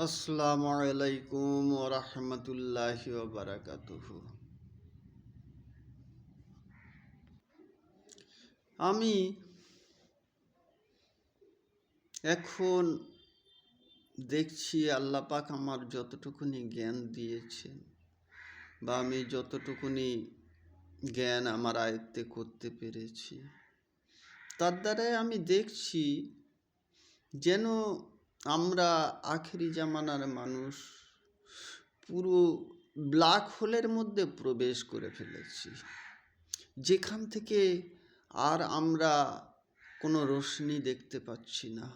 আসসালামু আলাইকুম ওয়া রাহমাতুল্লাহি ওয়া বারাকাতুহু। আমি এখন দেখছি আল্লাহ পাক আমার যতটুকুনি জ্ঞান দিয়েছেন বা আমি যতটুকুনি জ্ঞান আমার আয়ত্তে করতে পেরেছি, তার দ্বারাই আমি দেখছি যেন আমরা আখেরি জামানার মানুষ পুরো ব্ল্যাক হোলের মধ্যে প্রবেশ করে ফেলেছি, যেখান থেকে আর আমরা কোনো রোশনি দেখতে পাচ্ছি না।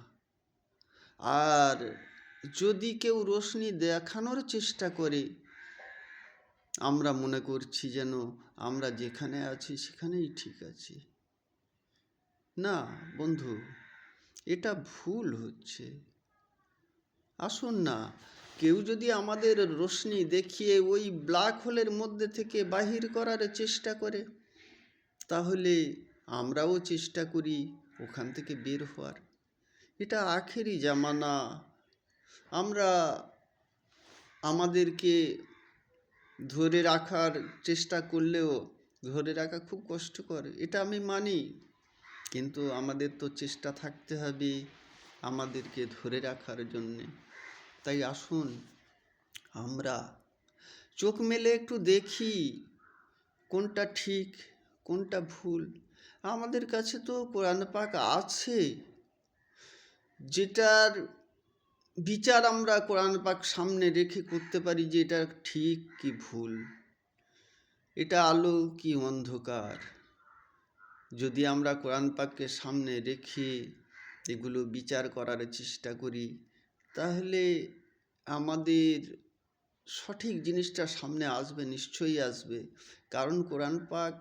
আর যদি কেউ রোশনি দেখানোর চেষ্টা করে, আমরা মনে করছি যেন আমরা যেখানে আছি সেখানেই ঠিক আছি। না বন্ধু, এটা ভুল হচ্ছে। আসুন না, কেউ যদি আমাদের রোশনি দেখিয়ে ওই ব্ল্যাক হোলের মধ্যে থেকে বাহির করার চেষ্টা করে, তাহলে আমরাও চেষ্টা করি ওখান থেকে বের হওয়ার। এটা আখেরি জামানা। আমরা আমাদেরকে ধরে রাখার চেষ্টা করলেও ধরে রাখা খুব কষ্টকর, এটা আমি মানি, কিন্তু আমাদের তো চেষ্টা থাকতে হবে আমাদেরকে ধরে রাখার জন্যে। তাই আসুন আমরা চোখ মেলে একটু দেখি কোনটা ঠিক কোনটা ভুল। আমাদের কাছে তো কোরআন পাক আছে, যেটার বিচার আমরা কোরআন পাক সামনে রেখে করতে পারি যে এটা ঠিক কি ভুল, এটা আলো কি অন্ধকার। যদি আমরা কোরআন পাককে সামনে রেখে এগুলো বিচার করার চেষ্টা করি, তাহলে আমাদের সঠিক জিনিসটা সামনে আসবে, নিশ্চয়ই আসবে। কারণ কোরআন পাক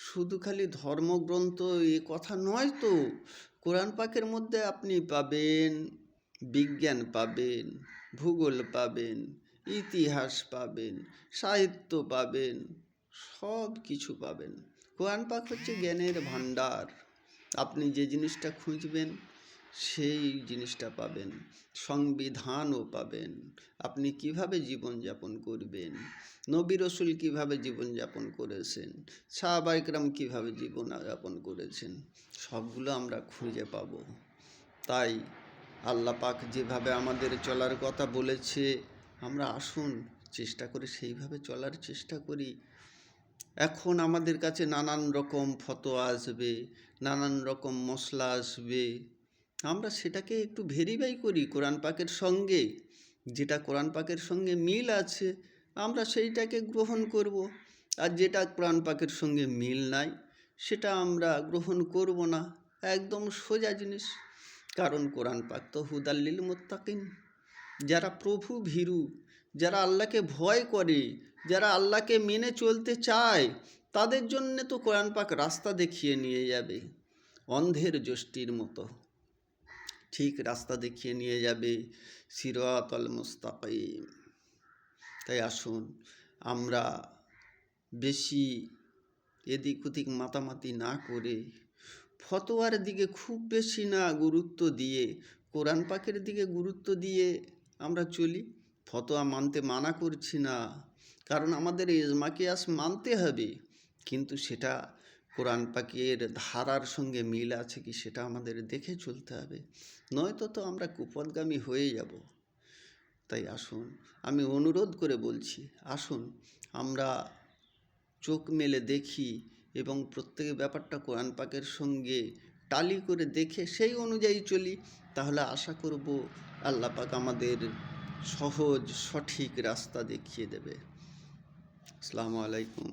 শুধু খালি ধর্মগ্রন্থ এ কথা নয় তো। কোরআন পাকের মধ্যে আপনি পাবেন বিজ্ঞান, পাবেন ভূগোল, পাবেন ইতিহাস, পাবেন সাহিত্য, পাবেন সব কিছু পাবেন। কোরআন পাক হচ্ছে জ্ঞানের ভাণ্ডার। আপনি যে জিনিসটা খুঁজবেন সেই জিনিসটা পাবেন। সংবিধানও পাবেন, আপনি কিভাবে জীবনযাপন করবেন, নবী রসুল কীভাবে জীবনযাপন করেছেন, সাহাবা ইকরাম কীভাবে জীবনযাপন করেছেন, সবগুলো আমরা খুঁজে পাব। তাই আল্লাহ পাক যেভাবে আমাদের চলার কথা বলেছে, আমরা আসুন চেষ্টা করে সেইভাবে চলার চেষ্টা করি। এখন আমাদের কাছে নানান রকম ফতোয়া আসবে, নানান রকম মশলা আসবে, আমরা সেটাকে একটু ভেরিফাই করি কোরআন পাকের সঙ্গে। যেটা কোরআন পাকের সঙ্গে মিল আছে আমরা সেইটাকে গ্রহণ করব, আর যেটা কোরআন পাকের সঙ্গে মিল নাই সেটা আমরা গ্রহণ করব না। একদম সোজা জিনিস। কারণ কোরআন পাক তো হুদাল্লিল মুত্তাকিন, যারা প্রভু ভীরু, যারা আল্লাহকে ভয় করে, যারা আল্লাহকে মেনে চলতে চায়, তাদের জন্যে তো কোরআন পাক রাস্তা দেখিয়ে নিয়ে যাবে, অন্ধের যষ্টির মতো ঠিক রাস্তা দেখিয়ে নিয়ে যাবে, সিরাতাল মুস্তাকিম। তাই আসুন আমরা বেশি এদিক ওদিক মাতামাতি না করে, ফতোয়ার দিকে খুব বেশি না গুরুত্ব দিয়ে, কোরআন পাকের দিকে গুরুত্ব দিয়ে আমরা চলি। ফতোয়া মানতে মানা করছি না, কারণ আমাদের ইজমা কিয়াস মানতে হবে, কিন্তু সেটা কোরআন পাকের ধারার সঙ্গে মিল আছে কি সেটা আমাদের দেখে চলতে হবে, নয়তো তো আমরা কুপথগামী হয়ে যাব। তাই আসুন, আমি অনুরোধ করে বলছি, আসুন আমরা চোখ মেলে দেখি এবং প্রত্যেক ব্যাপারটা কোরআন পাকের সঙ্গে টালি করে দেখে সেই অনুযায়ী চলি। তাহলে আশা করব আল্লাহ পাক আমাদের সহজ সঠিক রাস্তা দেখিয়ে দেবে। আসসালামু আলাইকুম।